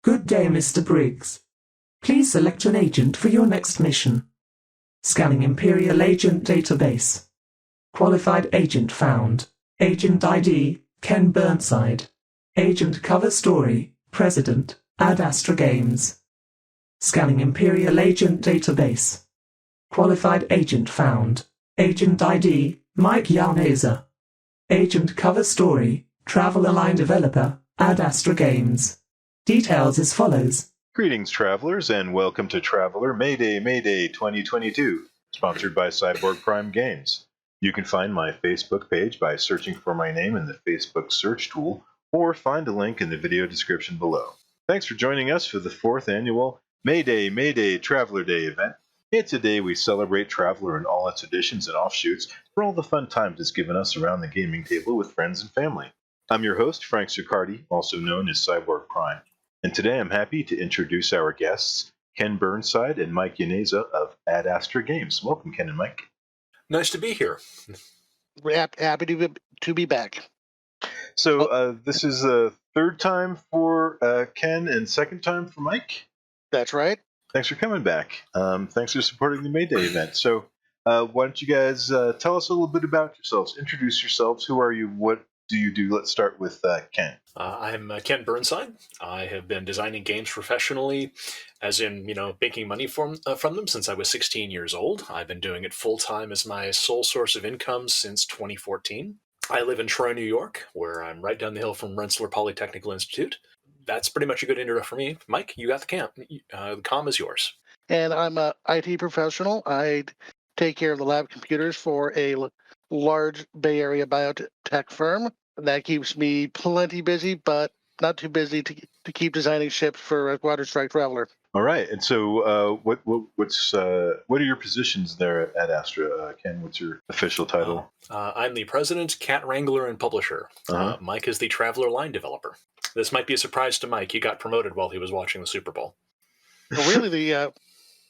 Good day, Mr. Briggs. Please select an agent for your next mission. Scanning Imperial Agent Database. Qualified agent found. Agent ID, Ken Burnside. Agent cover story, President, Astra Games. Scanning Imperial Agent Database. Qualified agent found. Agent ID, Mike Llaneza. Agent cover story, Traveler Line Developer, Astra Games. Details as follows. Greetings, travelers, and welcome to Traveler Mayday 2022, sponsored by CyborgPrime Games. You can find my Facebook page by searching for my name in the Facebook search tool, or find a link in the video description below. Thanks for joining us for the 4th annual Mayday Traveler Day event. And today we celebrate Traveler in all its editions and offshoots for all the fun times it's given us around the gaming table with friends and family. I'm your host, Frank Succardi, also known as CyborgPrime. And today I'm happy to introduce our guests, Ken Burnside and Mike Llaneza of Astra Games. Welcome, Ken and Mike. Nice to be here. Happy to be back. So this is the third time for Ken and second time for Mike? That's right. Thanks for coming back. Thanks for supporting the Mayday event. So why don't you guys tell us a little bit about yourselves? Introduce yourselves. Who are you? What do you do? Let's start with Ken. I'm Ken Burnside. I have been designing games professionally, as in, making money from them since I was 16 years old. I've been doing it full-time as my sole source of income since 2014. I live in Troy, New York, where I'm right down the hill from Rensselaer Polytechnical Institute. That's pretty much a good intro for me. Mike, you got the cam. The comm is yours. And I'm an IT professional. I take care of the lab computers for a large Bay Area biotech firm. That keeps me plenty busy, but not too busy to keep designing ships for Squadron Strike Traveller. All right, and so what are your positions there at Astra, Ken? What's your official title? I'm the president, cat wrangler, and publisher. Mike is the Traveler Line developer. This might be a surprise to Mike. He got promoted while he was watching the Super Bowl. Well, really,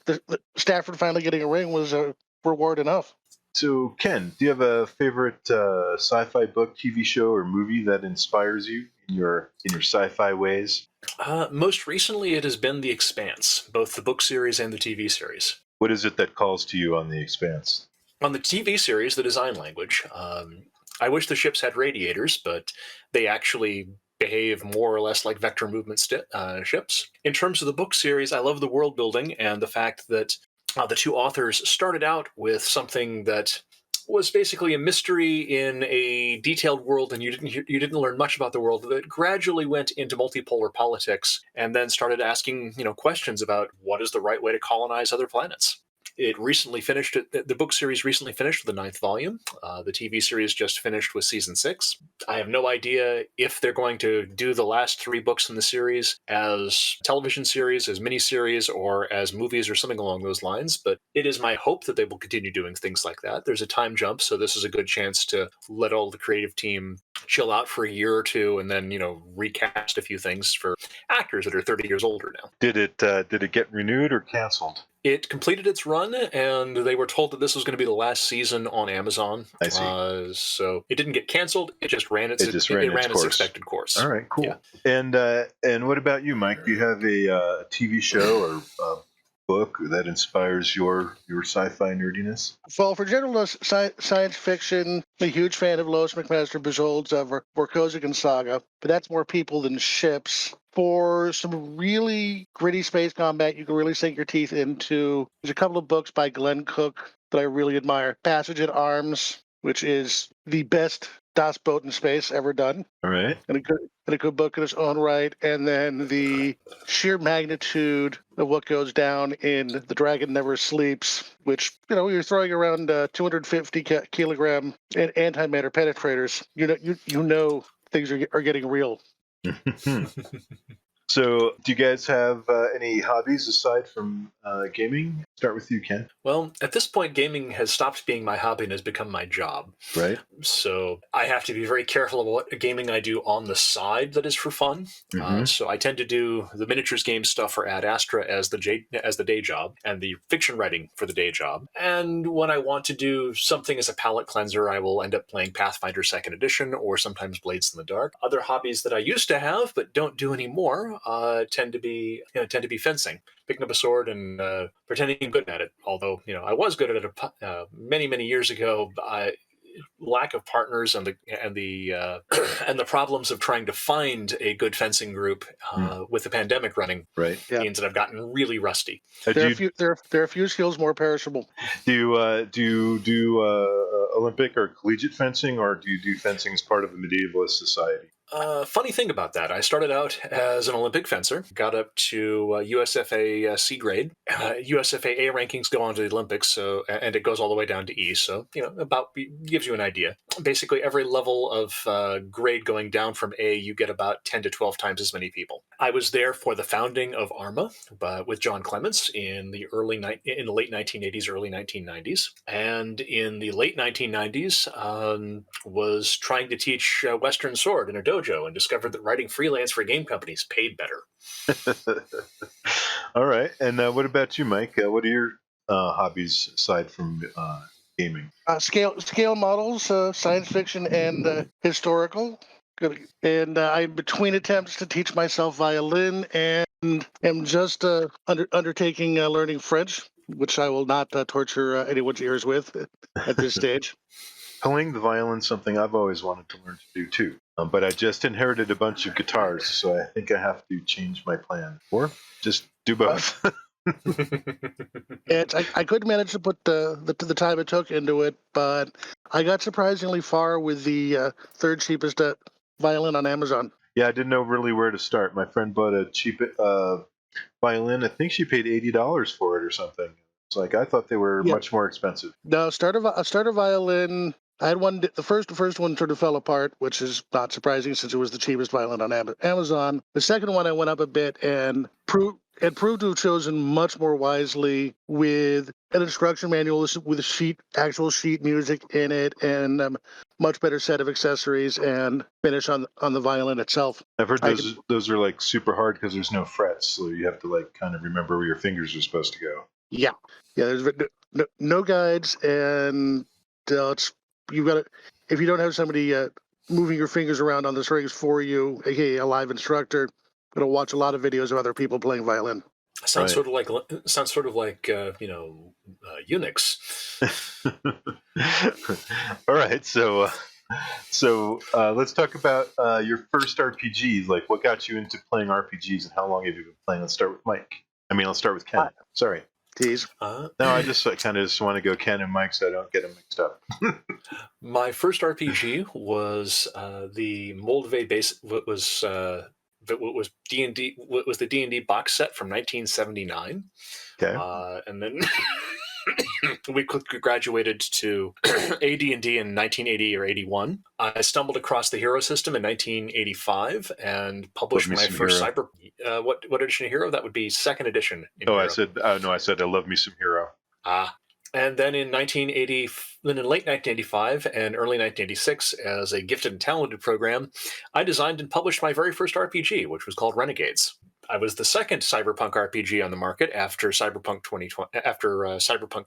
the Stafford finally getting a ring was a reward enough. So, Ken, do you have a favorite sci-fi book, TV show, or movie that inspires you in your sci-fi ways? Most recently, it has been The Expanse, both the book series and the TV series. What is it that calls to you on The Expanse? On the TV series, the design language. I wish the ships had radiators, but they actually behave more or less like vector movement ships. In terms of the book series, I love the world building and the fact that the two authors started out with something that was basically a mystery in a detailed world, and you didn't learn much about the world. That gradually went into multipolar politics, and then started asking questions about what is the right way to colonize other planets. It recently finished. The book series recently finished with the 9th volume. The TV series just finished with season 6. I have no idea if they're going to do the last 3 books in the series as television series, as miniseries, or as movies or something along those lines. But it is my hope that they will continue doing things like that. There's a time jump, so this is a good chance to let all the creative team chill out for a year or two, and then recast a few things for actors that are 30 years older now. Did it get renewed or canceled? It completed its run, and they were told that this was going to be the last season on Amazon. I see. So it didn't get canceled. It just ran its expected course. All right, cool. Yeah. And what about you, Mike? Do you have a TV show or a book that inspires your sci-fi nerdiness? Well, for general science fiction, I'm a huge fan of Lois McMaster Bujold's Vorkosigan Saga, but that's more people than ships. For some really gritty space combat, you can really sink your teeth into. There's a couple of books by Glenn Cook that I really admire. Passage at Arms, which is the best DOS boat in space ever done. All right. And a good book in its own right. And then the sheer magnitude of what goes down in The Dragon Never Sleeps, which, you're throwing around 250 kilogram antimatter penetrators. You know things are getting real. So, do you guys have any hobbies aside from gaming? Start with you, Ken. Well, at this point, gaming has stopped being my hobby and has become my job. Right. So I have to be very careful about what gaming I do on the side that is for fun. Mm-hmm. So I tend to do the miniatures game stuff for Ad Astra as the day job, and the fiction writing for the day job. And when I want to do something as a palate cleanser, I will end up playing Pathfinder 2nd Edition or sometimes Blades in the Dark. Other hobbies that I used to have but don't do anymore tend to be fencing, picking up a sword and pretending I'm good at it. Although I was good at it many years ago. Lack of partners and the and the problems of trying to find a good fencing group with the pandemic running means that I've gotten really rusty. There are a few skills more perishable. Do you do Olympic or collegiate fencing, or do you do fencing as part of a medievalist society? Funny thing about that, I started out as an Olympic fencer, got up to USFA C grade. USFA A rankings go on to the Olympics, and it goes all the way down to E. So about gives you an idea. Basically, every level of grade going down from A, you get about 10 to 12 times as many people. I was there for the founding of ARMA, with John Clements in the late 1980s, early 1990s, and in the late 1990s, was trying to teach Western Sword in a dojo. And discovered that writing freelance for game companies paid better. All right. And what about you, Mike? What are your hobbies aside from gaming? Scale models, science fiction, and historical. Good. And I'm between attempts to teach myself violin, and am just undertaking learning French, which I will not torture anyone's ears with at this stage. Playing the violin is something I've always wanted to learn to do too. But I just inherited a bunch of guitars, so I think I have to change my plan. Or just do both. And I couldn't manage to put the time it took into it, but I got surprisingly far with the third cheapest violin on Amazon. Yeah, I didn't know really where to start. My friend bought a cheap violin. I think she paid $80 for it or something. It's like I thought they were much more expensive. No, starter violin. I had one. The first one sort of fell apart, which is not surprising since it was the cheapest violin on Amazon. The second one I went up a bit and proved to have chosen much more wisely with an instruction manual with actual sheet music in it, and much better set of accessories and finish on the violin itself. I've heard those are like super hard because there's no frets, so you have to like kind of remember where your fingers are supposed to go. Yeah. There's no guides, and you've got to, if you don't have somebody moving your fingers around on the strings for you, aka a live instructor, going to watch a lot of videos of other people playing violin. Sounds sort of like Unix. All right, so let's talk about your first RPG. Like, what got you into playing RPGs, and how long have you been playing? Let's start with Mike. Let's start with Ken. Sorry. Tease. No, I just kind of just want to go Ken and Mike so I don't get them mixed up. My first RPG was the Moldave base. What was D&D? What was the D&D box set from 1979? Okay. And then we graduated to AD&D in 1980 or 81. I stumbled across the Hero system in 1985 and published my first Cyber. What edition of Hero? That would be second edition. I said I love me some Hero. And then in late 1985 and early 1986, as a gifted and talented program, I designed and published my very first RPG, which was called Renegades. I was the second cyberpunk RPG on the market after Cyberpunk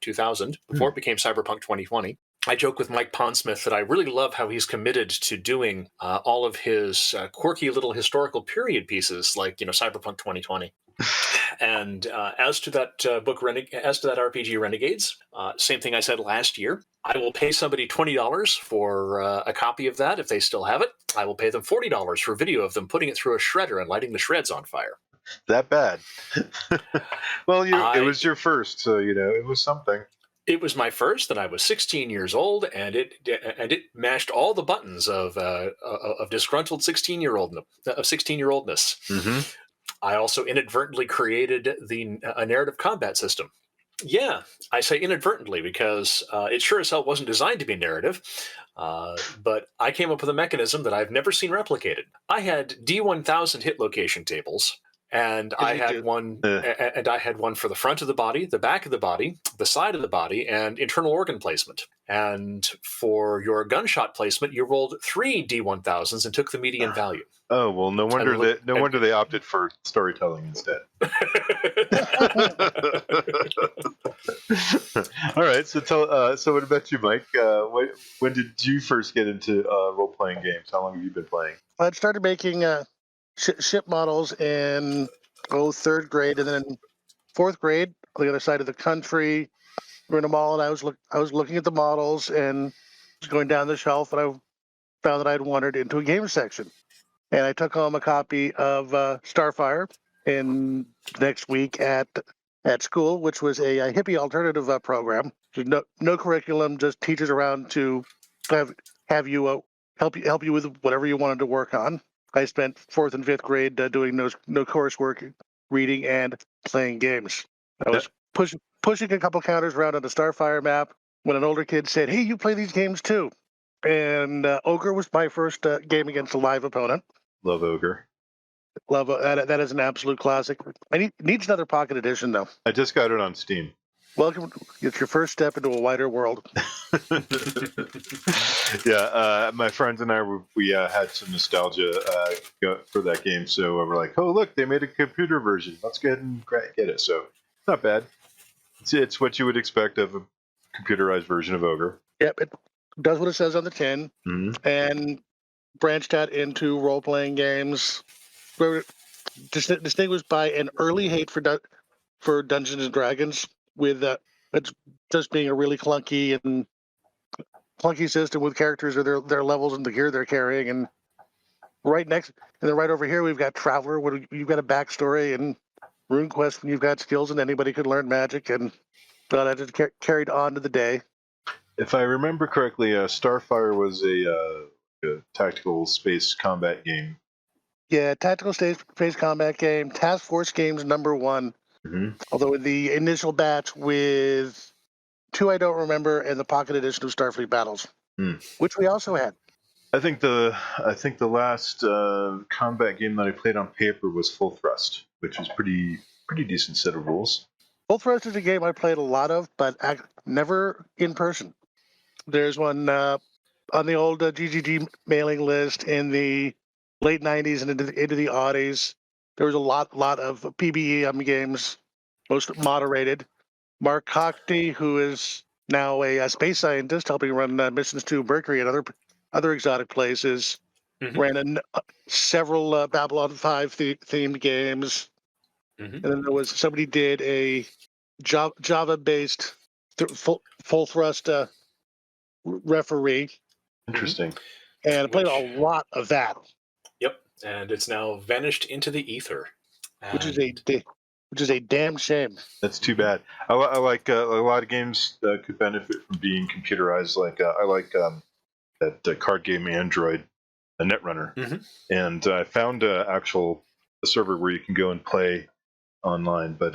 2000, before it became Cyberpunk 2020. I joke with Mike Pondsmith that I really love how he's committed to doing all of his quirky little historical period pieces, like Cyberpunk 2020. And as to that RPG Renegades, same thing I said last year. I will pay somebody $20 for a copy of that if they still have it. I will pay them $40 for a video of them putting it through a shredder and lighting the shreds on fire. That bad? Well, it was your first, so it was something. It was my first, and I was 16 years old, and it mashed all the buttons of disgruntled 16-year-oldness. Mm-hmm. I also inadvertently created a narrative combat system. Yeah, I say inadvertently because it sure as hell wasn't designed to be narrative, but I came up with a mechanism that I've never seen replicated. I had D1000 hit location tables. And I had one for the front of the body, the back of the body, the side of the body, and internal organ placement. And for your gunshot placement, you rolled 3 D1000s and took the median value. Oh well, no wonder they opted for storytelling instead. All right, so so what about you, Mike? When did you first get into role playing games? How long have you been playing? I started making ship models in third grade, and then in fourth grade, on the other side of the country, we're in a mall, and I was looking at the models and was going down the shelf, and I found that I'd wandered into a game section, and I took home a copy of Starfire in next week at school, which was a hippie alternative program. There's no curriculum, just teachers around to have you help you with whatever you wanted to work on. I spent fourth and fifth grade doing no coursework, reading and playing games. I was pushing a couple counters around on the Starfire map when an older kid said, "Hey, you play these games too." And Ogre was my first game against a live opponent. Love Ogre. Love that is an absolute classic. Needs another pocket edition though. I just got it on Steam. Welcome. It's your first step into a wider world. Yeah, my friends and I we had some nostalgia for that game, so we're like, "Oh, look, they made a computer version. Let's go ahead and get it." So, not bad. It's what you would expect of a computerized version of Ogre. Yep, it does what it says on the tin, and branched out into role-playing games. We're distinguished by an early hate for Dungeons and Dragons, with it's just being a really clunky system with characters or their levels and the gear they're carrying. And then right over here we've got Traveller, where you've got a backstory, and RuneQuest when you've got skills and anybody could learn magic, and that just carried on to the day. If I remember correctly, Starfire was a tactical space combat game. Yeah, tactical space combat game, Task Force Games #1. Although in the initial batch with 2 I don't remember, and the pocket edition of Starfleet Battles, which we also had. I think the last combat game that I played on paper was Full Thrust, which was pretty decent set of rules. Full Thrust is a game I played a lot of, but never in person. There's one on the old GGG mailing list in the late 90s and into the aughties. There was a lot of PBE games, most moderated. Mark Cockney, who is now a space scientist helping run missions to Mercury and other exotic places, ran several Babylon 5 themed games. And then there was somebody did a Java-based full thrust referee. Interesting. And I played a lot of that. Yep, and it's now vanished into the ether. Which is a damn shame. That's too bad. I like a lot of games that could benefit from being computerized. Like I like that card game Android, a Netrunner, and I found a server where you can go and play online, but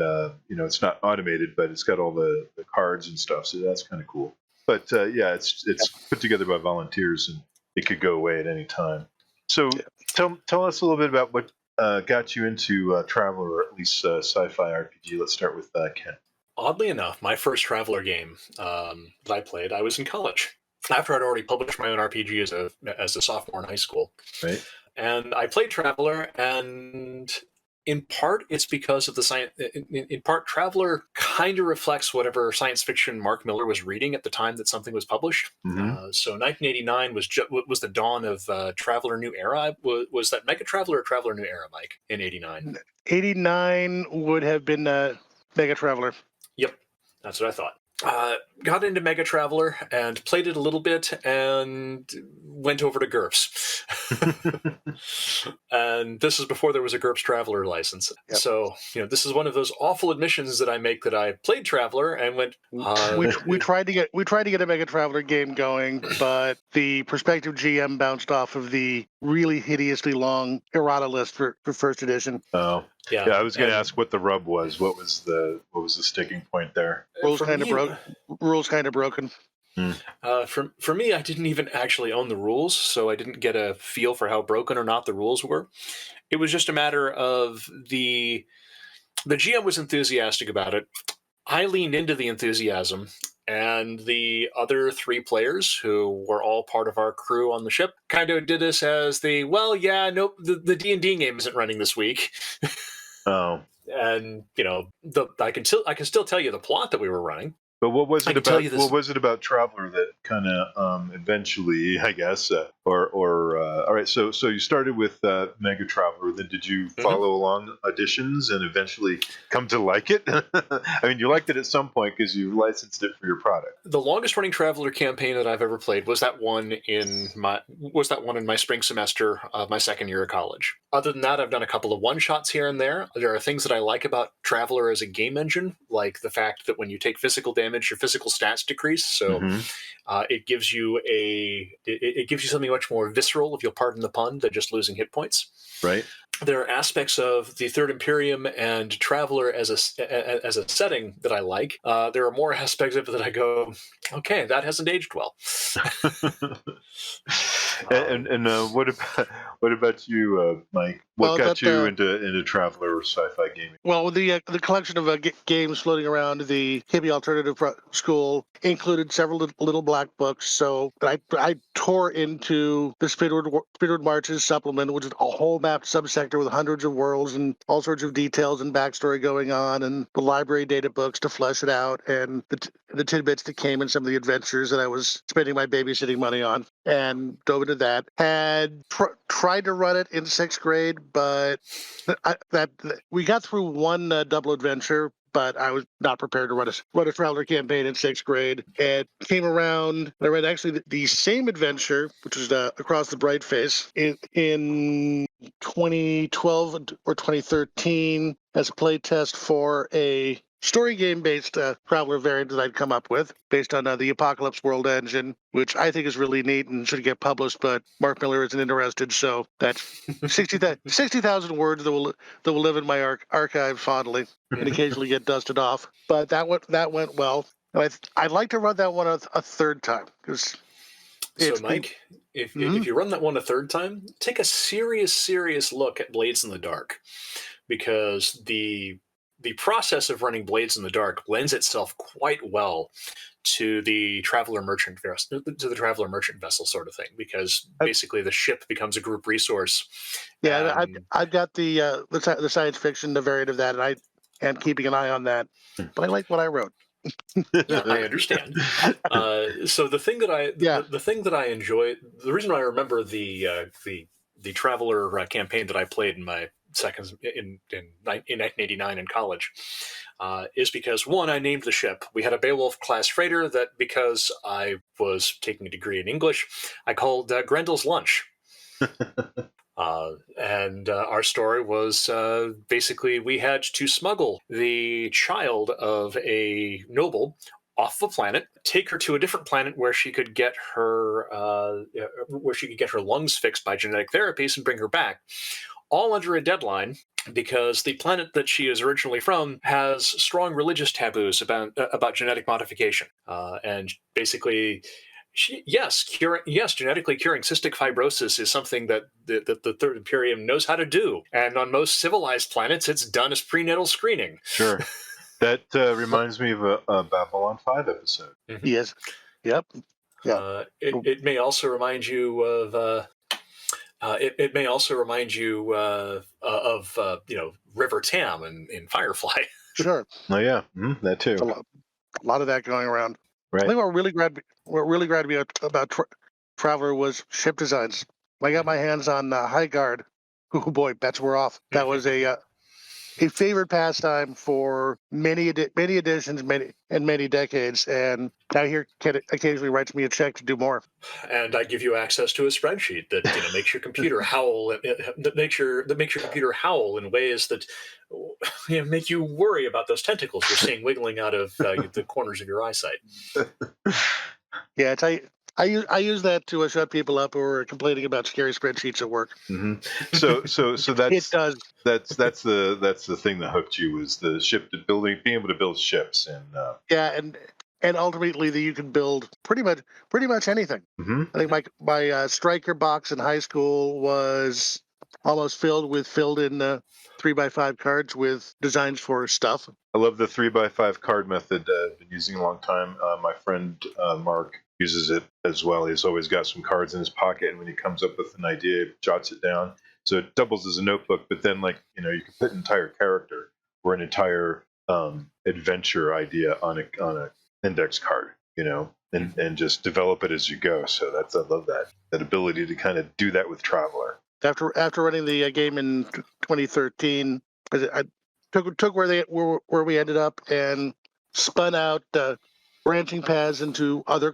it's not automated, but it's got all the cards and stuff, so that's kind of cool. But yeah, it's put together by volunteers, and it could go away at any time. So tell us a little bit about what got you into Traveller, or at least Sci-Fi RPG. Let's start with Ken. Oddly enough, my first Traveller game that I played, I was in college. After I'd already published my own RPG as a sophomore in high school. Right. And I played Traveller, and in part it's because of the science. In part, Traveller kind of reflects whatever science fiction Mark Miller was reading at the time that something was published. So 1989 was the dawn of Traveller New Era. Was that Mega Traveller or Traveller New Era, Mike, in 89? 89 would have been Mega Traveller. Yep, that's what I thought. Got into Mega Traveller and played it a little bit and went over to GURPS. And this is before there was a GURPS Traveller license. Yep. So, this is one of those awful admissions that I make, that I played Traveller and went... We tried to get a Mega Traveller game going, but the prospective GM bounced off of the really hideously long errata list for first edition. Oh. Yeah, I was going to ask what the rub was. What was the sticking point there? Rules kind of broken. For me, I didn't even actually own the rules, so I didn't get a feel for how broken or not the rules were. It was just a matter of the GM was enthusiastic about it. I leaned into the enthusiasm, and the other 3 players, who were all part of our crew on the ship, kind of did this as the the D&D game isn't running this week. Oh. And I can still tell you the plot that we were running. But what was I it can tell about? you this. What was it about Traveler that kind of eventually, I guess, all right? So you started with Mega Traveler. Then did you Mhm. follow along additions and eventually come to like it? I mean, you liked it at some point because you licensed it for your product. The longest running Traveler campaign that I've ever played was that one in my spring semester of my second year of college. Other than that, I've done a couple of one shots here and there. There are things that I like about Traveler as a game engine, like the fact that when you take physical damage, your physical stats decrease. So Mm-hmm. it gives you it gives you something much more visceral, if you'll pardon the pun, than just losing hit points. Right. There are aspects of the Third Imperium and Traveler as a setting that I like. There are more aspects of it that I go, okay, that hasn't aged well. And what about you, Mike? What Well, got that you into Traveler or sci-fi gaming? well, the collection of games floating around the hippie alternative school included several little black books. So I tore into the Speedward Marches supplement, which is a whole map subsector with hundreds of worlds and all sorts of details and backstory going on, and the library data books to flesh it out, and the tidbits that came in some of the adventures that I was spending my babysitting money on, and dove into that. Had tried to run it in sixth grade, but we got through one double adventure, but I was not prepared to run a Traveler campaign in sixth grade. It came around. I read actually the same adventure, which was Across the Bright Face, in 2012 or 2013 as a playtest for a story game based Traveler variant that I'd come up with based on the Apocalypse World engine, which I think is really neat and should get published, but Mark Miller isn't interested, so that's 60,000 words that will live in my archive fondly and occasionally get dusted off. But that went well. I'd like to run that one a third time because So, it's Mike, if Mhm. you run that one a third time, take a serious look at Blades in the Dark, because the process of running Blades in the Dark lends itself quite well to the traveler merchant vessel sort of thing, because basically the ship becomes a group resource. Yeah, And I've got the science fiction the variant of that, and I am keeping an eye on that. But I like what I wrote. yeah, I understand. So the thing that Yeah, the thing that I enjoy, the reason I remember the Traveler campaign that I played in my second in 1989 in college, is because, one, I named the ship. We had a Beowulf class freighter that, because I was taking a degree in English, I called Grendel's Lunch. And our story was basically we had to smuggle the child of a noble off the planet, take her to a different planet where she could get her lungs fixed by genetic therapies, and bring her back, all under a deadline, because the planet that she is originally from has strong religious taboos about genetic modification, and basically. Genetically curing cystic fibrosis is something that the Third Imperium knows how to do, and on most civilized planets, it's done as prenatal screening. Sure. That reminds me of a Babylon 5 episode. Mm-hmm. yes, yep, yeah. It may also remind you of. It may also remind you of River Tam in Firefly. Sure. Oh yeah, that too. A lot of that going around. I Right. think what really grabbed me about Traveler was ship designs. I got my hands on High Guard. Oh boy, bets were off. That was a favorite pastime for many editions, many decades, and now here occasionally writes me a check to do more. And I give you access to a spreadsheet that makes your computer howl. That makes your computer howl in ways that make you worry about those tentacles you're seeing wiggling out of the corners of your eyesight. Yeah, I use that to shut people up who are complaining about scary spreadsheets at work. Mm-hmm. So It does. that's the thing that hooked you, was the being able to build ships, and Yeah, and ultimately that you can build pretty much anything. mm-hmm. I think my striker box in high school was almost filled in 3x5 cards with designs for stuff. I love the 3x5 card method. I've been using a long time. My friend Mark uses it as well. He's always got some cards in his pocket, and when he comes up with an idea, he jots it down. So it doubles as a notebook. But then, you can put an entire character or an entire adventure idea on a index card, and just develop it as you go. So I love that ability to kind of do that with Traveller. After running the game in 2013, I took where we ended up and spun out branching paths into other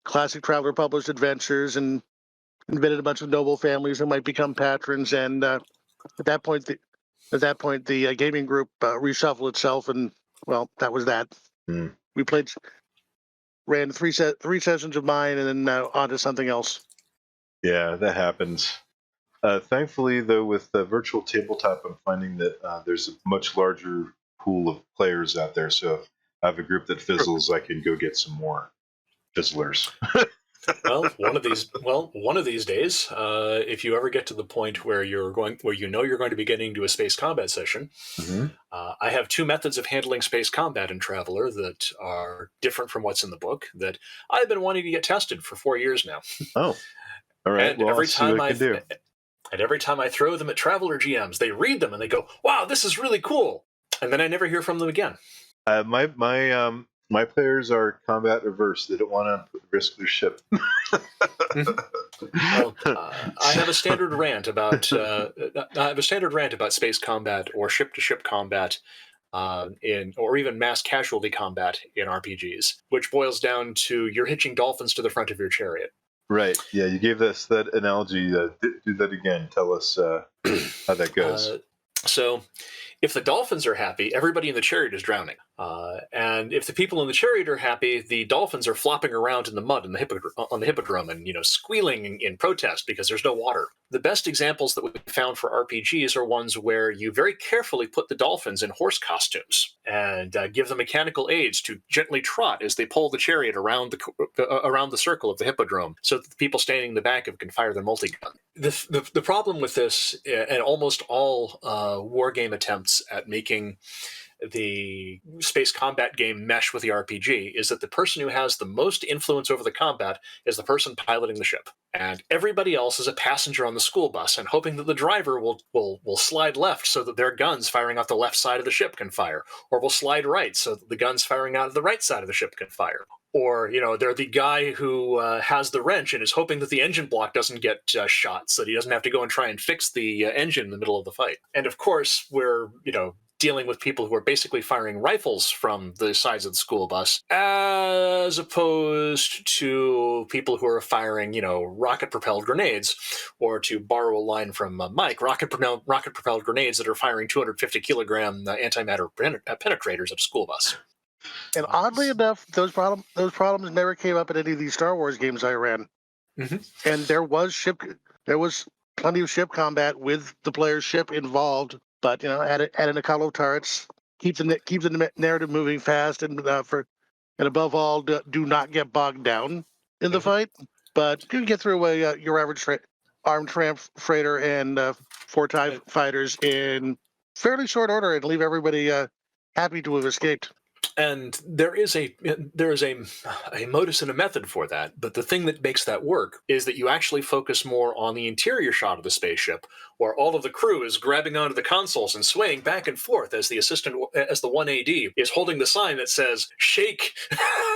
classic Traveller published adventures and invented a bunch of noble families who might become patrons. And at that point, the gaming group reshuffled itself, and well, that was that. Mm. We ran three sessions of mine, and then on to something else. Yeah, that happens. Thankfully, though, with virtual tabletop, I'm finding that there's a much larger pool of players out there. So if I have a group that fizzles, I can go get some more fizzlers. Well, one of these days, if you ever get to the point where you're going to be getting to a space combat session, Mm-hmm. I have two methods of handling space combat in Traveller that are different from what's in the book that I've been wanting to get tested for 4 years now. Oh, all right. And well, every I'll see what I can do. And every time I throw them at Traveller GMs, they read them and they go, "Wow, this is really cool," and then I never hear from them again. My players are combat averse. They don't want to risk their ship. Well, I have a standard rant about space combat or ship-to-ship combat or even mass casualty combat in RPGs, which boils down to you're hitching dolphins to the front of your chariot. Right. Yeah, you gave us that analogy. Do that again. Tell us how that goes. So if the dolphins are happy, everybody in the chariot is drowning. And if the people in the chariot are happy, the dolphins are flopping around in the mud on the hippodrome and squealing in protest because there's no water. The best examples that we found for RPGs are ones where you very carefully put the dolphins in horse costumes and give them mechanical aids to gently trot as they pull the chariot around the circle of the hippodrome so that the people standing in the back of it can fire their multi-gun. The problem with this and almost all war game attempts at making the space combat game mesh with the RPG is that the person who has the most influence over the combat is the person piloting the ship. And everybody else is a passenger on the school bus and hoping that the driver will slide left so that their guns firing out the left side of the ship can fire, or will slide right so that the guns firing out of the right side of the ship can fire. Or, they're the guy who has the wrench and is hoping that the engine block doesn't get shot so that he doesn't have to go and try and fix the engine in the middle of the fight. And of course, we're, dealing with people who are basically firing rifles from the sides of the school bus, as opposed to people who are firing, rocket-propelled grenades, or to borrow a line from Mike, rocket-propelled grenades that are firing 250-kilogram antimatter penetrators at a school bus. And oddly enough, those problems never came up in any of these Star Wars games I ran. Mm-hmm. And there was plenty of ship combat with the player's ship involved. But add in a couple of turrets, keep the narrative moving fast, and above all, do not get bogged down in the fight. But you can get through your average armed tramp freighter and 4 TIE fighters in fairly short order and leave everybody happy to have escaped. And there is a modus and a method for that, but the thing that makes that work is that you actually focus more on the interior shot of the spaceship, where all of the crew is grabbing onto the consoles and swaying back and forth as the 1 AD is holding the sign that says "shake."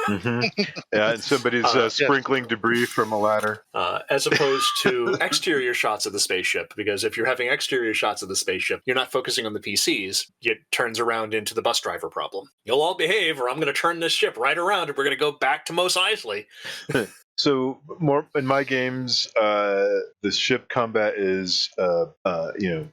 Mm-hmm. Yeah, and somebody's sprinkling debris from a ladder. As opposed to exterior shots of the spaceship, because if you're having exterior shots of the spaceship, you're not focusing on the PCs. It turns around into the bus driver problem. You'll all behave, or I'm going to turn this ship right around, and we're going to go back to Mos Eisley. So, more in my games, the ship combat is, the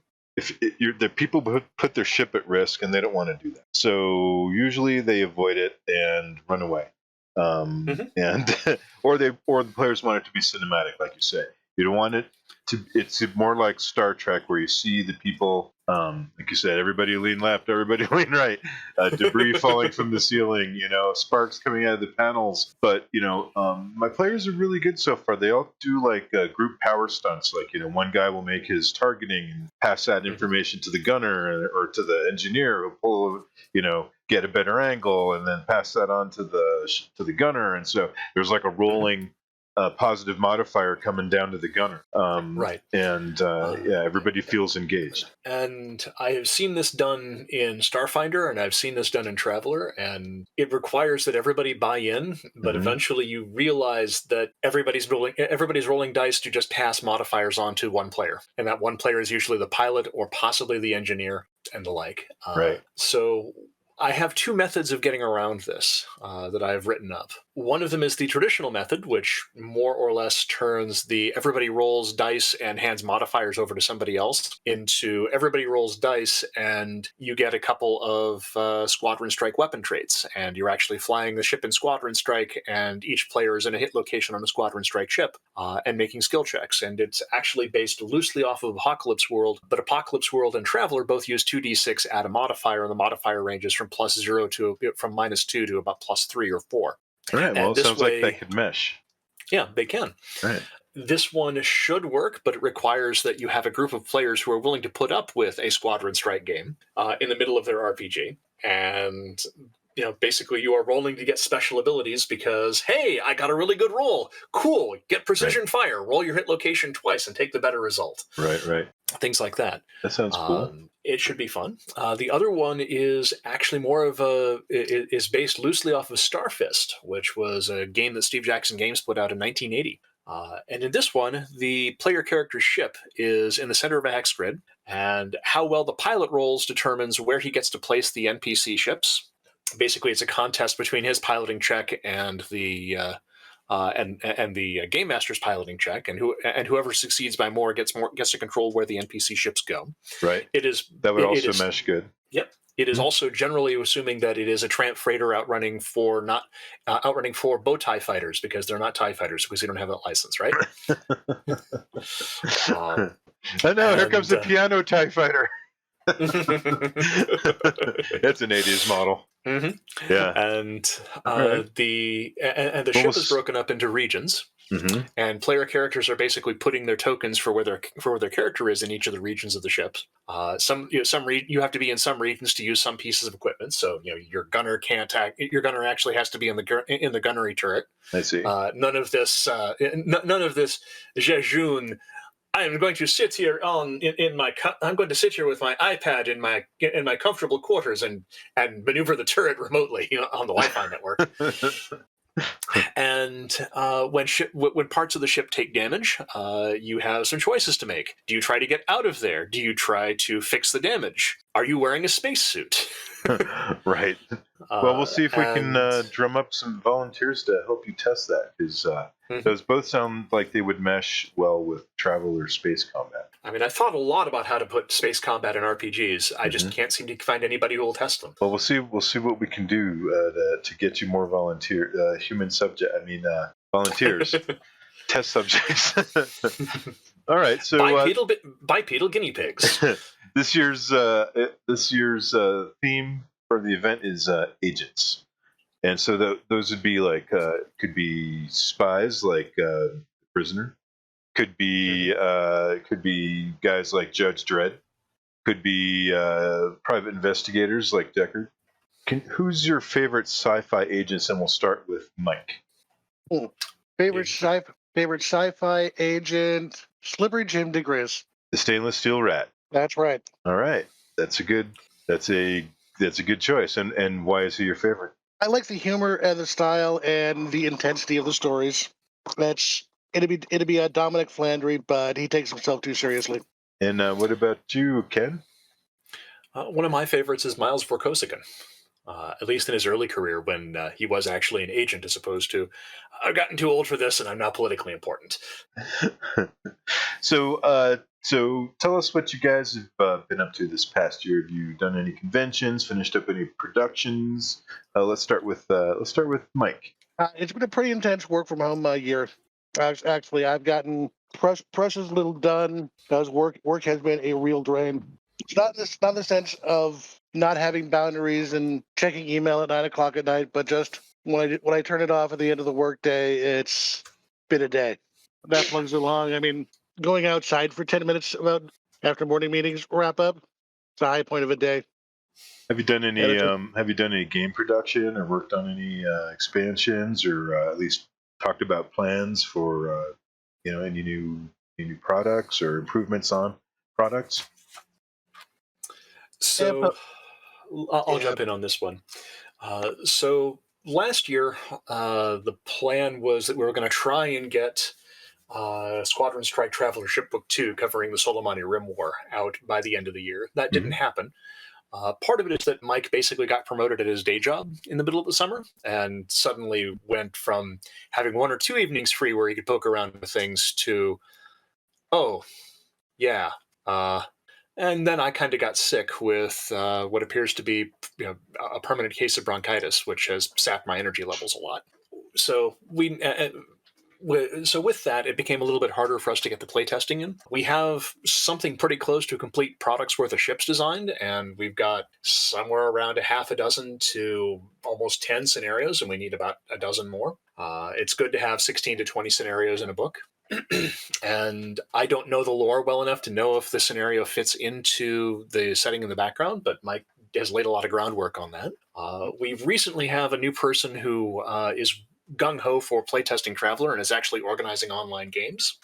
people put their ship at risk, and they don't want to do that. So usually they avoid it and run away. And or the players want it to be cinematic, like you say. You don't want it to. It's more like Star Trek, where you see the people, like you said, everybody lean left, everybody lean right, debris falling from the ceiling, sparks coming out of the panels. But my players are really good so far. They all do like group power stunts. Like one guy will make his targeting and pass that information to the gunner or to the engineer who'll pull, get a better angle and then pass that on to the gunner. And so there's like a rolling positive modifier coming down to the gunner. Right. And everybody feels engaged. And I have seen this done in Starfinder, and I've seen this done in Traveller, and it requires that everybody buy in, but eventually you realize that everybody's rolling dice to just pass modifiers on to one player, and that one player is usually the pilot or possibly the engineer and the like. Right. So I have two methods of getting around this that I have written up. One of them is the traditional method, which more or less turns the everybody rolls dice and hands modifiers over to somebody else into everybody rolls dice and you get a couple of Squadron Strike weapon traits. And you're actually flying the ship in Squadron Strike, and each player is in a hit location on the Squadron Strike ship and making skill checks. And it's actually based loosely off of Apocalypse World, but Apocalypse World and Traveller both use 2d6 add a modifier, and the modifier ranges from +0 to from -2 to about +3 or 4. All right. Well, it sounds like that could mesh. Yeah, they can. Right. This one should work, but it requires that you have a group of players who are willing to put up with a Squadron Strike game in the middle of their RPG. And basically you are rolling to get special abilities because, hey, I got a really good roll. Cool. Get precision fire. Roll your hit location twice and take the better result. Right. Things like that. That sounds cool. It should be fun. The other one is actually more of is based loosely off of Starfist, which was a game that Steve Jackson Games put out in 1980. And in this one, the player character's ship is in the center of a hex grid, and how well the pilot rolls determines where he gets to place the NPC ships. Basically, it's a contest between his piloting check and the game master's piloting check, and whoever succeeds by more gets to control where the NPC ships go. Right. That would also mesh good. Yep. It is also generally assuming that it is a tramp freighter outrunning four bow tie fighters, because they're not tie fighters because they don't have that license, right? I know. Here comes the piano tie fighter. That's an 80s model. Mm-hmm. Yeah. And the ship is broken up into regions. Mm-hmm. And player characters are basically putting their tokens for where their character is in each of the regions of the ship. You have to be in some regions to use some pieces of equipment. So your gunner can't act. Your gunner actually has to be in the gunnery turret. I see. None of this Jejun. I am going to sit here I'm going to sit here with my iPad in my comfortable quarters and maneuver the turret remotely on the Wi-Fi network. And when parts of the ship take damage, you have some choices to make. Do you try to get out of there? Do you try to fix the damage? Are you wearing a spacesuit? Right. Well, we'll see if we can drum up some volunteers to help you test that, because those both sound like they would mesh well with travel or space combat. I mean, I thought a lot about how to put space combat in RPGs. I just can't seem to find anybody who will test them. Well, we'll see what we can do to get you more volunteers, test subjects. All right, so bipedal guinea pigs. This year's theme for the event is agents, and so those would be like could be spies like prisoner, could be guys like Judge Dredd, could be private investigators like Deckard. Who's your favorite sci-fi agents? And we'll start with Mike. Favorite sci-fi agent, Slippery Jim DeGris. The stainless steel rat. That's right. All right, that's a good choice. And why is he your favorite? I like the humor and the style and the intensity of the stories. It'd be a Dominic Flandry, but he takes himself too seriously. And what about you, Ken? One of my favorites is Miles Vorkosigan. At least in his early career, when he was actually an agent, as opposed to, I've gotten too old for this and I'm not politically important. So tell us what you guys have been up to this past year. Have you done any conventions? Finished up any productions? Let's start with Mike. It's been a pretty intense work from home year. Actually, I've gotten precious little done because work has been a real drain. It's not in the sense of not having boundaries and checking email at 9 o'clock at night, but just when I turn it off at the end of the workday, it's been a day. That plugs along. I mean, going outside for 10 minutes after morning meetings wrap up, it's a high point of a day. Have you done any game production or worked on any expansions, or at least talked about plans for any new products or improvements on products? So I'll Yeah. jump in on this one. So last year, the plan was that we were going to try and get Squadron Strike Traveller Shipbook 2 covering the Solomani Rim War out by the end of the year. That didn't happen. Part of it is that Mike basically got promoted at his day job in the middle of the summer and suddenly went from having 1 or 2 evenings free where he could poke around with things to, oh, yeah. And then I kind of got sick with what appears to be a permanent case of bronchitis, which has sapped my energy levels a lot. So so with that, it became a little bit harder for us to get the playtesting in. We have something pretty close to a complete product's worth of ships designed, and we've got somewhere around a half a dozen to almost 10 scenarios, and we need about a dozen more. It's good to have 16 to 20 scenarios in a book. And I don't know the lore well enough to know if the scenario fits into the setting in the background, but Mike has laid a lot of groundwork on that. We recently have a new person who is gung-ho for playtesting Traveller and is actually organizing online games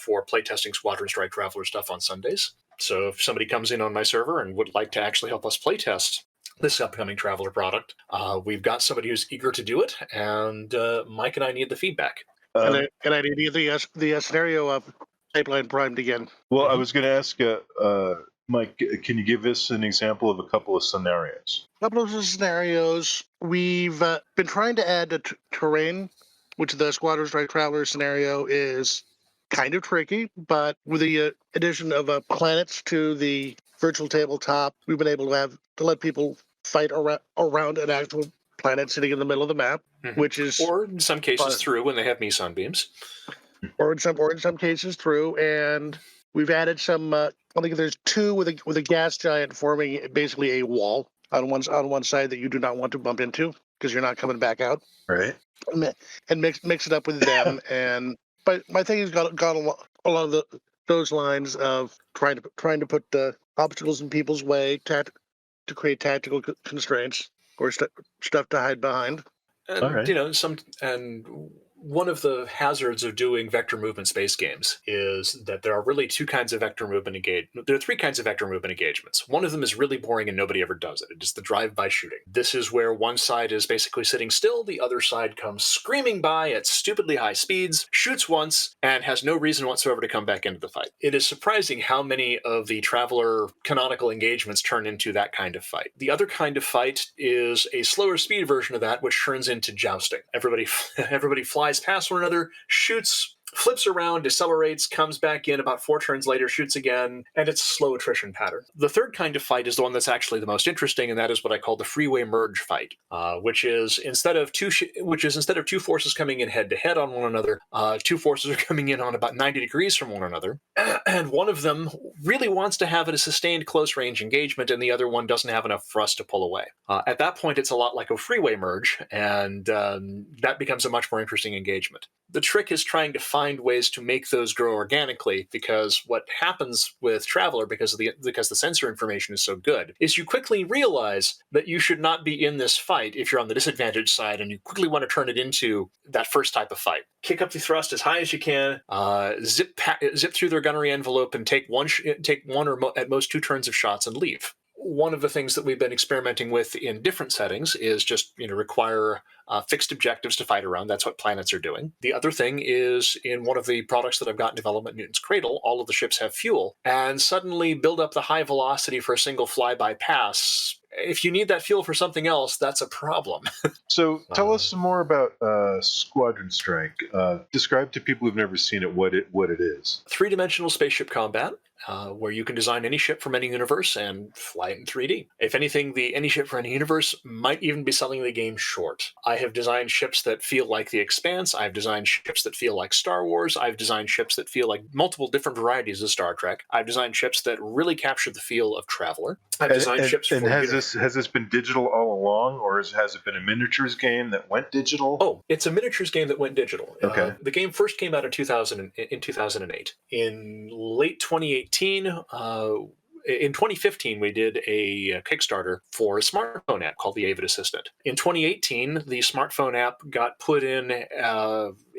for playtesting Squadron Strike Traveller stuff on Sundays. So if somebody comes in on my server and would like to actually help us playtest this upcoming Traveller product, we've got somebody who's eager to do it, and Mike and I need the feedback. And I need the scenario of Pipeline primed again. Well, I was going to ask, Mike, can you give us an example of a couple of scenarios? A couple of scenarios. We've been trying to add the terrain, which the Squadron Strike Traveler scenario is kind of tricky, but with the addition of planets to the virtual tabletop, we've been able to let people fight around an actual planet sitting in the middle of the map, which is, or in some cases through when they have Meson beams, or in some cases through. And we've added some. I think there's 2 with a gas giant forming basically a wall on one side that you do not want to bump into because you're not coming back out. Right. And mix it up with them. But my thing has gone along those lines of trying to put obstacles in people's way to create tactical constraints or stuff to hide behind. And, all right. One of the hazards of doing vector movement space games is that there are really 2 kinds of vector movement There are 3 kinds of vector movement engagements. One of them is really boring and nobody ever does it. It is the drive-by shooting. This is where one side is basically sitting still, the other side comes screaming by at stupidly high speeds, shoots once, and has no reason whatsoever to come back into the fight. It is surprising how many of the Traveller canonical engagements turn into that kind of fight. The other kind of fight is a slower speed version of that, which turns into jousting. Everybody flies past one another, shoots, flips around, decelerates, comes back in about 4 turns later, shoots again, and it's a slow attrition pattern. The third kind of fight is the one that's actually the most interesting, and that is what I call the freeway merge fight, which is instead of 2 forces coming in head to head on one another, 2 forces are coming in on about 90 degrees from one another, and one of them really wants to have a sustained close range engagement, and the other one doesn't have enough thrust to pull away. At that point, it's a lot like a freeway merge, and that becomes a much more interesting engagement. The trick is trying to find ways to make those grow organically, because what happens with Traveller, because the sensor information is so good, is you quickly realize that you should not be in this fight if you're on the disadvantaged side, and you quickly want to turn it into that first type of fight. Kick up the thrust as high as you can, zip through their gunnery envelope, and take one or at most 2 turns of shots and leave. One of the things that we've been experimenting with in different settings is just require fixed objectives to fight around. That's what planets are doing. The other thing is, in one of the products that I've got in development, Newton's Cradle, all of the ships have fuel, and suddenly build up the high velocity for a single flyby pass. If you need that fuel for something else, that's a problem. So tell us some more about Squadron Strike. Describe to people who've never seen it what it is. 3-dimensional spaceship combat, where you can design any ship from any universe and fly it in 3D. If anything, the any ship from any universe might even be selling the game short. I have designed ships that feel like The Expanse. I've designed ships that feel like Star Wars. I've designed ships that feel like multiple different varieties of Star Trek. I've designed ships that really capture the feel of Traveller. I've designed ships for... has this been digital all along, or has it been a miniatures game that went digital? Oh, it's a miniatures game that went digital. Okay. The game first came out in 2008. In late 2018, in 2015, we did a Kickstarter for a smartphone app called the Avid Assistant. In 2018, the smartphone app got put in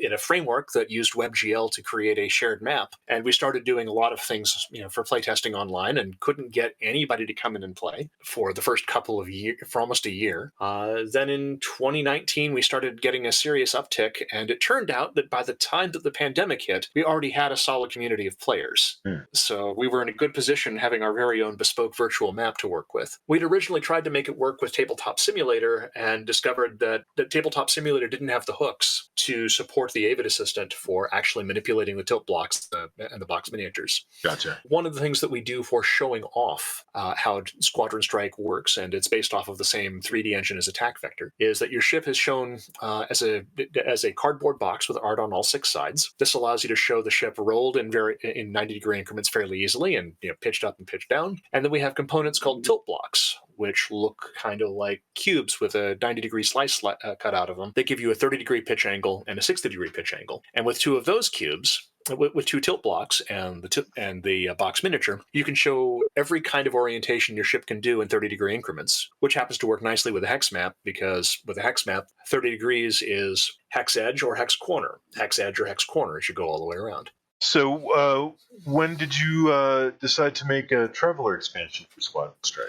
in a framework that used WebGL to create a shared map. And we started doing a lot of things, for playtesting online, and couldn't get anybody to come in and play for the first couple of years, for almost a year. Then in 2019, we started getting a serious uptick, and it turned out that by the time that the pandemic hit, we already had a solid community of players. So we were in a good position having our very own bespoke virtual map to work with. We'd originally tried to make it work with Tabletop Simulator and discovered that Tabletop Simulator didn't have the hooks to support the Avid Assistant for actually manipulating the tilt blocks and the box miniatures. Gotcha. One of the things that we do for showing off how Squadron Strike works, and it's based off of the same 3D engine as Attack Vector, is that your ship is shown as a cardboard box with art on all 6 sides. This allows you to show the ship rolled in 90-degree increments fairly easily, and pitched up and pitched down. And then we have components called tilt blocks, which look kind of like cubes with a 90-degree slice cut out of them. They give you a 30-degree pitch angle and a 60-degree pitch angle. And with 2 of those cubes, with 2 tilt blocks and the box miniature, you can show every kind of orientation your ship can do in 30-degree increments, which happens to work nicely with a hex map, because with a hex map, 30 degrees is hex edge or hex corner. Hex edge or hex corner as you go all the way around. So when did you decide to make a Traveller expansion for Squadron Strike?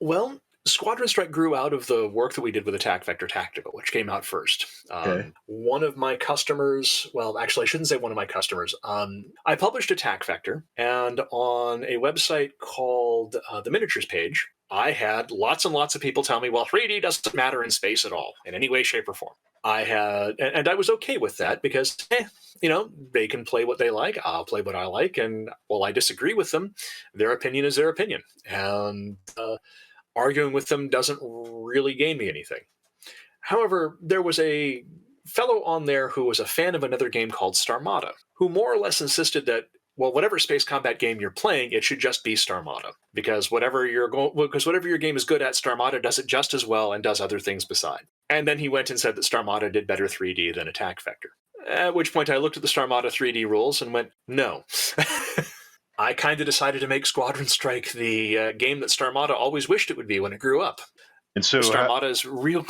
Well, Squadron Strike grew out of the work that we did with Attack Vector Tactical, which came out first. Okay. One of my customers, well, actually, I shouldn't say one of my customers. I published Attack Vector, and on a website called the Miniatures page, I had lots and lots of people tell me, well, 3D doesn't matter in space at all, in any way, shape, or form. And I was okay with that because, they can play what they like. I'll play what I like. And while I disagree with them, their opinion is their opinion. And arguing with them doesn't really gain me anything. However, there was a fellow on there who was a fan of another game called Starmada, who more or less insisted that, well, whatever space combat game you're playing, it should just be Starmada, because whatever your game is good at, Starmada does it just as well and does other things beside. And then he went and said that Starmada did better 3D than Attack Vector. At which point I looked at the Starmada 3D rules and went, no. I kind of decided to make Squadron Strike the game that Starmada always wished it would be when it grew up. And so Starmada's real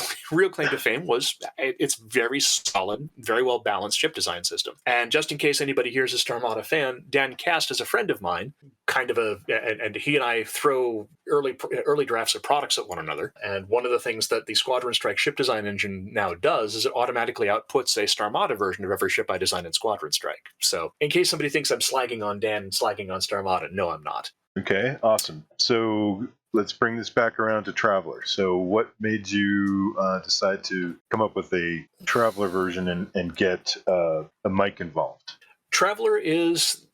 claim to fame was its very solid, very well-balanced ship design system. And just in case anybody here's a Starmada fan, Dan Cast is a friend of mine, and he and I throw early drafts of products at one another. And one of the things that the Squadron Strike ship design engine now does is it automatically outputs a Starmada version of every ship I design in Squadron Strike. So in case somebody thinks I'm slagging on Dan and slagging on Starmada, no, I'm not. Okay, awesome. So let's bring this back around to Traveller. So what made you decide to come up with a Traveller version and get a mic involved? Traveller is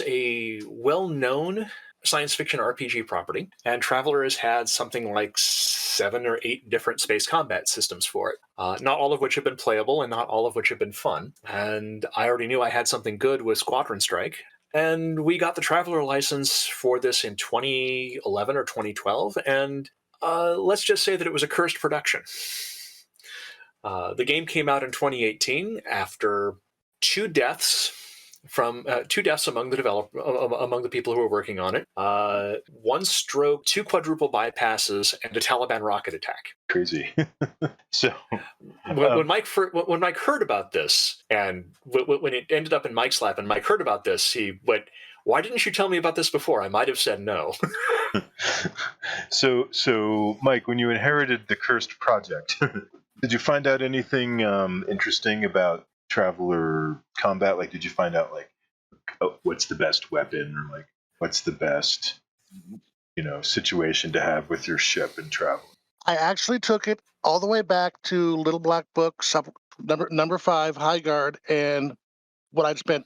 a well-known science fiction RPG property, and Traveller has had something like 7 or 8 different space combat systems for it, not all of which have been playable and not all of which have been fun. And I already knew I had something good with Squadron Strike, and we got the Traveller license for this in 2011 or 2012, and let's just say that it was a cursed production. The game came out in 2018 after 2 deaths among the people who were working on it. 1 stroke, 2 quadruple bypasses, and a Taliban rocket attack. Crazy. So when Mike heard about this, and when it ended up in Mike's lap, and Mike heard about this, he went, "Why didn't you tell me about this before? I might have said no." So Mike, when you inherited the cursed project, did you find out anything interesting about Traveller combat? Like, did you find out what's the best weapon, or what's the best situation to have with your ship in Traveller? I actually took it all the way back to Little Black Book, number 5, High Guard, and what I'd spent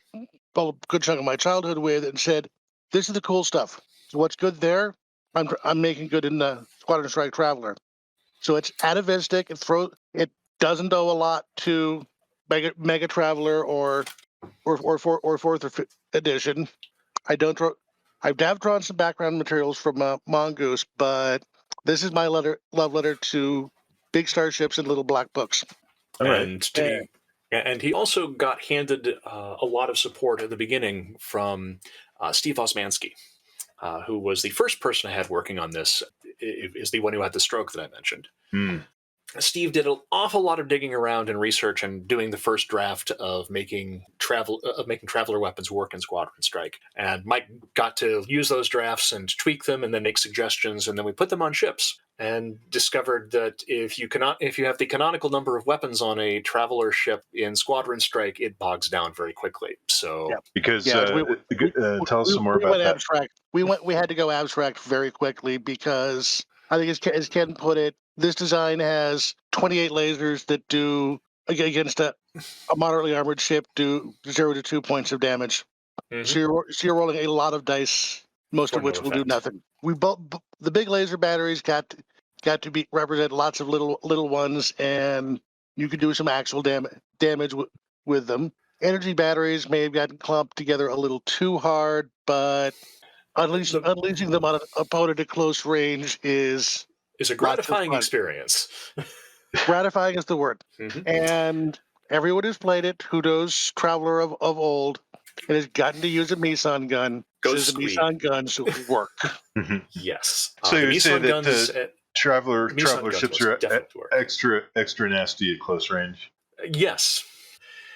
a good chunk of my childhood with, and said, "This is the cool stuff. So what's good there, I'm making good in the Squadron Strike Traveller." So it's atavistic. It doesn't owe a lot to Mega Traveller or 4th edition. I have drawn some background materials from Mongoose, but this is my love letter to big starships and little black books. All right. And he also got handed a lot of support at the beginning from Steve Osmansky, who was the first person I had working on this, is the one who had the stroke that I mentioned. Steve did an awful lot of digging around and research and doing the first draft of making Traveler weapons work in Squadron Strike. And Mike got to use those drafts and tweak them and then make suggestions, and then we put them on ships. And discovered that if you have the canonical number of weapons on a Traveler ship in Squadron Strike, it bogs down very quickly. So because tell us some more about that. Abstract. We had to go abstract very quickly because I think as Ken put it, this design has 28 lasers that do against a moderately armored ship do 0 to 2 points of damage. So you're rolling a lot of dice, most of which will do nothing. The big laser batteries got to represent lots of little ones, and you could do some actual damage with them. Energy batteries may have gotten clumped together a little too hard, but unleashing them on an opponent at close range is a gratifying experience. Gratifying is the word. And everyone who's played it, who knows Traveler of old, and has gotten to use a Meson gun, says the Meson guns work. Yes. So you say that Traveler ships are extra nasty at close range? Yes.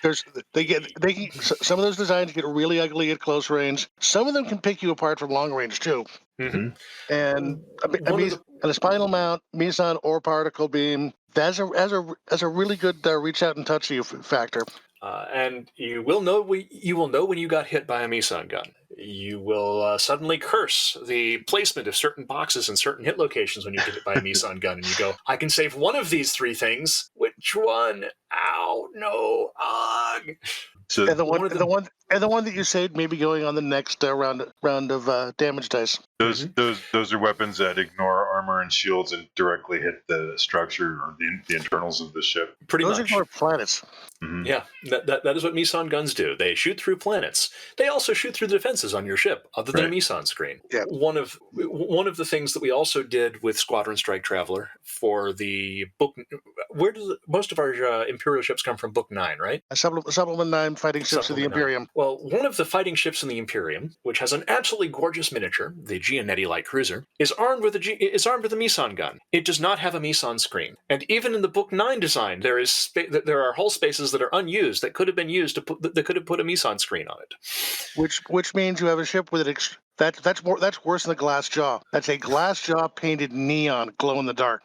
Some of those designs get really ugly at close range. Some of them can pick you apart from long range too. And a spinal mount, Meson or particle beam, that's a really good reach out and touch you factor. And you will know when you got hit by a Meson gun. You will suddenly curse the placement of certain boxes in certain hit locations when you get hit by a Meson gun, and you go, "I can save one of these three things. Which one? Ow, no, ugh." So and the one that you saved may be going on the next round of damage dice. Those are weapons that ignore armor and shields and directly hit the structure or the internals of the ship. Those ignore planets. Yeah, that is what Meson guns do. They shoot through planets. They also shoot through the defenses on your ship, other than a Meson screen. Yeah. One of the things that we also did with Squadron Strike Traveler for the book, where does most of our Imperial ships come from? Book 9, right? Supplement 9 fighting ships of the Imperium. Well, one of the fighting ships in the Imperium, which has an absolutely gorgeous miniature, the Giannetti light cruiser, is armed with a Meson gun. It does not have a Meson screen, and even in the Book 9 design, there are hull spaces that are unused that could have been used that could have put a Meson screen on it. Which means you have a ship with that's worse than a glass jaw. That's a glass jaw painted neon, glow in the dark.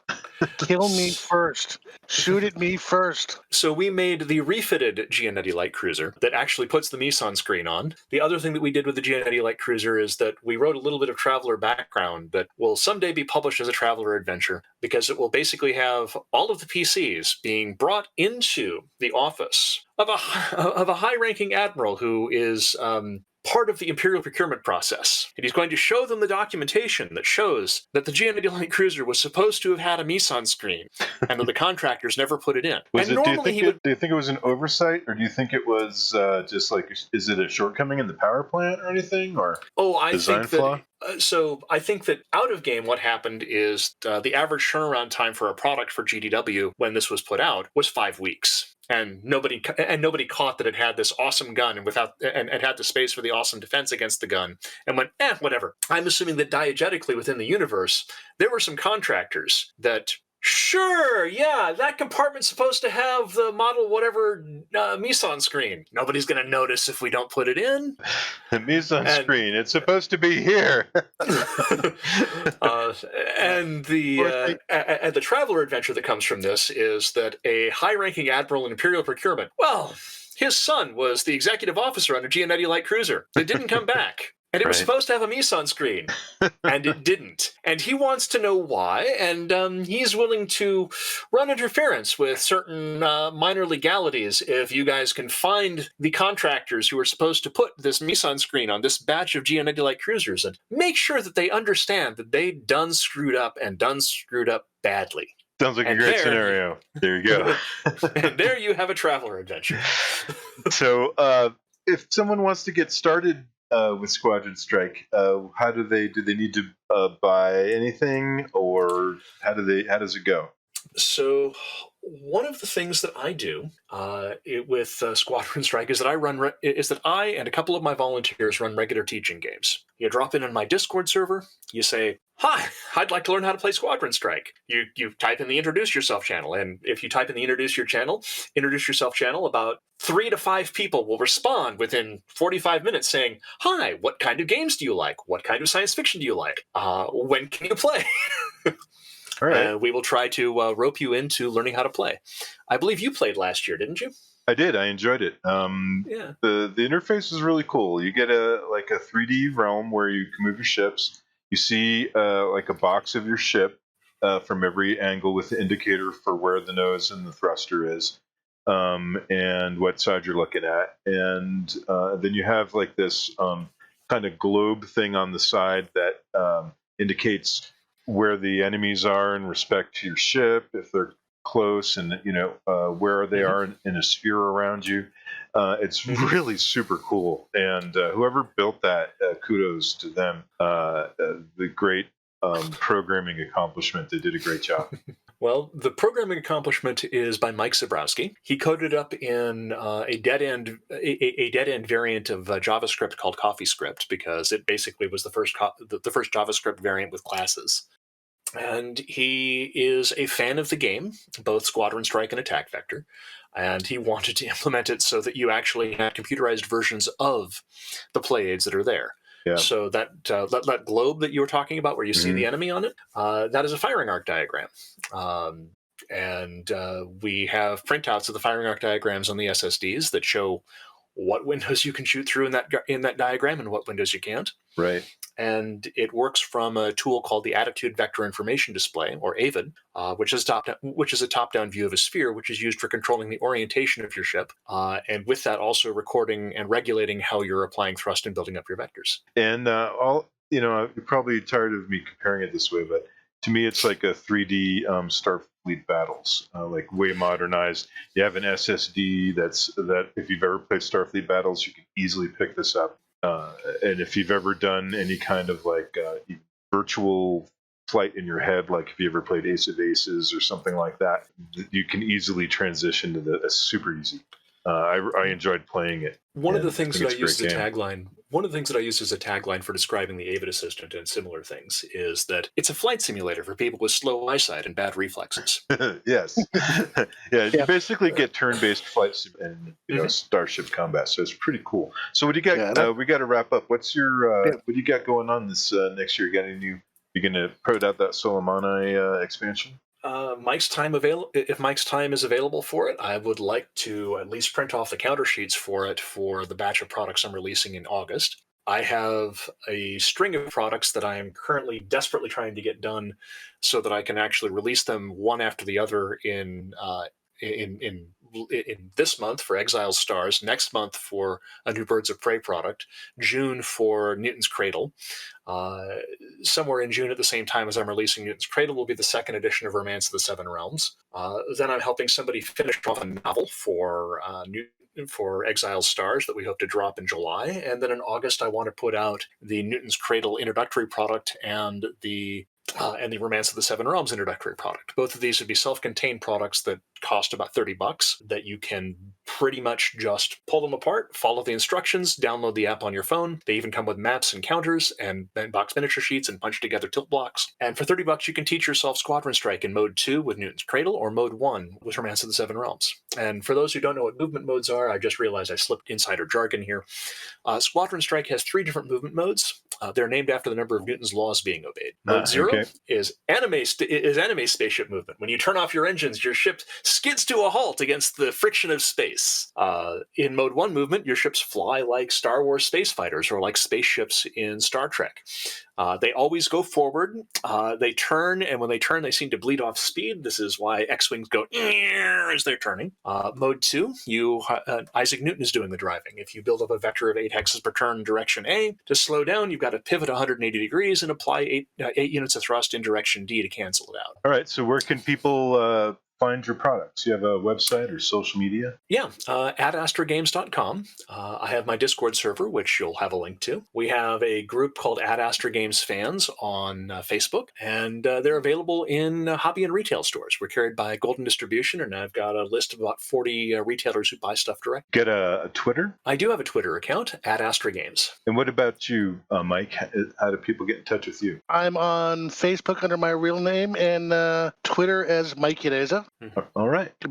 Kill me first. Shoot at me first. So we made the refitted Giannetti light cruiser that actually puts the Meson screen on. The other thing that we did with the Giannetti light cruiser is that we wrote a little bit of Traveler background that will someday be published as a Traveler adventure, because it will basically have all of the PCs being brought into the office of a high-ranking admiral who is part of the Imperial procurement process. And he's going to show them the documentation that shows that the Giannetti light cruiser was supposed to have had a Meson screen, and that the contractors never put it in. Do you think it was an oversight, or do you think it was just like, is it a shortcoming in the power plant or anything, or design flaw? I think that out of game, what happened is the average turnaround time for a product for GDW when this was put out was 5 weeks. And nobody caught that it had this awesome gun and had the space for the awesome defense against the gun, and went, whatever. I'm assuming that diegetically within the universe, there were some contractors that, sure, yeah, that compartment's supposed to have the model whatever Meson screen. Nobody's going to notice if we don't put it in. The Meson screen, it's supposed to be here. And the Traveler adventure that comes from this is that a high-ranking admiral in Imperial procurement, well, his son was the executive officer on a Giannetti light cruiser. It didn't come back. And it was supposed to have a Meson screen, and it didn't. And he wants to know why, and he's willing to run interference with certain minor legalities if you guys can find the contractors who are supposed to put this Meson screen on this batch of Giannetti light cruisers, and make sure that they understand that they done screwed up badly. Sounds like a great scenario. There you go. And there you have a Traveler adventure. So if someone wants to get started with Squadron Strike, how do they need to buy anything, or how does it go? So one of the things that I do with Squadron Strike is that I and a couple of my volunteers run regular teaching games. You drop in on my Discord server, you say, hi, I'd like to learn how to play Squadron Strike. You type in the introduce yourself channel, and if you type in the introduce yourself channel, about 3 to 5 people will respond within 45 minutes saying, hi, what kind of games do you like? What kind of science fiction do you like? When can you play? All right. We will try to rope you into learning how to play. I believe you played last year, didn't you? I did. I enjoyed it. Yeah. The interface is really cool. You get a 3D realm where you can move your ships. You see like a box of your ship from every angle with the indicator for where the nose and the thruster is, and what side you're looking at. And then you have like this kind of globe thing on the side that indicates where the enemies are in respect to your ship, if they're close, and where they are in a sphere around you. It's really super cool, and whoever built that, kudos to them. The great programming accomplishment. They did a great job. Well, the programming accomplishment is by Mike Zabrowski. He coded up in a dead-end variant of JavaScript called CoffeeScript, because it basically was the first JavaScript variant with classes. And he is a fan of the game, both Squadron Strike and Attack Vector, and he wanted to implement it so that you actually had computerized versions of the play aids that are there. Yeah. So that globe that you were talking about, where you see the enemy on it, that is a firing arc diagram. And we have printouts of the firing arc diagrams on the SSDs that show what windows you can shoot through in that diagram and what windows you can't. Right. And it works from a tool called the Attitude Vector Information Display, or AVID, which is a top-down view of a sphere, which is used for controlling the orientation of your ship, and with that also recording and regulating how you're applying thrust and building up your vectors. And you're probably tired of me comparing it this way, but to me, it's like a 3D Starfleet battles, like way modernized. You have an SSD that if you've ever played Starfleet battles, you can easily pick this up. And if you've ever done any kind of like virtual flight in your head, like if you ever played Ace of Aces or something like that, you can easily transition to it's super easy. I enjoyed playing it. One of the things that I use as a tagline for describing the Avid Assistant and similar things is that it's a flight simulator for people with slow eyesight and bad reflexes. Yes. You basically get turn-based flights and Starship combat, so it's pretty cool. So what do you got? We got to wrap up. What's your what do you got going on this next year? You got any new? You're going to put out that Soleimani expansion? If Mike's time is available for it, I would like to at least print off the counter sheets for it for the batch of products I'm releasing in August. I have a string of products that I am currently desperately trying to get done so that I can actually release them one after the other in this month for Exile's Stars, next month for a new Birds of Prey product, June for Newton's Cradle. Somewhere in June at the same time as I'm releasing Newton's Cradle will be the second edition of Romance of the Seven Realms. Then I'm helping somebody finish off a novel for Exile's Stars that we hope to drop in July. And then in August, I want to put out the Newton's Cradle introductory product and the Romance of the Seven Realms introductory product. Both of these would be self-contained products that cost about $30 that you can pretty much just pull them apart, follow the instructions, download the app on your phone. They even come with maps and counters and box miniature sheets and punch together tilt blocks. And for $30, you can teach yourself Squadron Strike in Mode 2 with Newton's Cradle or Mode 1 with Romance of the Seven Realms. And for those who don't know what movement modes are, I just realized I slipped insider jargon here. Squadron Strike has 3 different movement modes. They're named after the number of Newton's laws being obeyed. Mode 0 is anime spaceship movement. When you turn off your engines, your ship skids to a halt against the friction of space. In Mode 1 movement, your ships fly like Star Wars space fighters or like spaceships in Star Trek. They always go forward. They turn, and when they turn, they seem to bleed off speed. This is why X-Wings go as they're turning. Mode 2, Isaac Newton is doing the driving. If you build up a vector of 8 hexes per turn in direction A, to slow down, you've got to pivot 180 degrees and apply 8 units of thrust in direction D to cancel it out. All right, so where can people find your products? You have a website or social media? Yeah, at astragames.com. I have my Discord server, which you'll have a link to. We have a group called At Astra Games Fans on Facebook, and they're available in hobby and retail stores. We're carried by Golden Distribution, and I've got a list of about 40 retailers who buy stuff direct. Get a Twitter? I do have a Twitter account, at Astra Games. And what about you, Mike? How do people get in touch with you? I'm on Facebook under my real name and Twitter as Mike Llaneza. All right. Can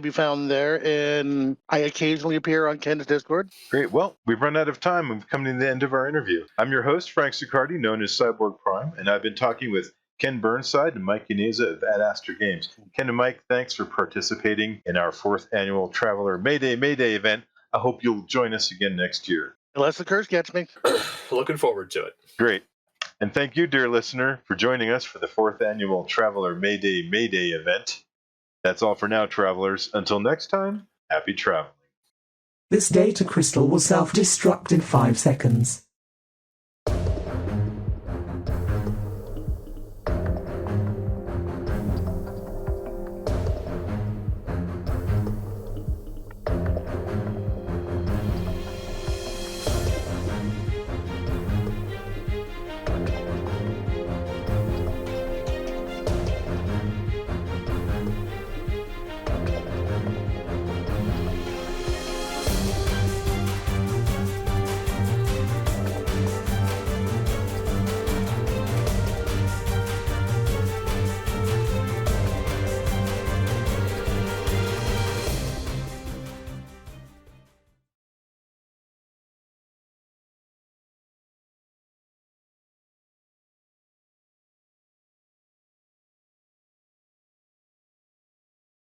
be found there, and I occasionally appear on Ken's Discord. Great. Well, we've run out of time. We've come to the end of our interview. I'm your host, Frank Succardi, known as CyborgPrime, and I've been talking with Ken Burnside and Mike Llaneza of At Astra Games. Ken and Mike, thanks for participating in our 4th annual Traveller Mayday event. I hope you'll join us again next year. Unless the curse gets me. Looking forward to it. Great. And thank you, dear listener, for joining us for the 4th annual Traveller Mayday event. That's all for now, travelers. Until next time, happy traveling. This data crystal will self-destruct in 5 seconds.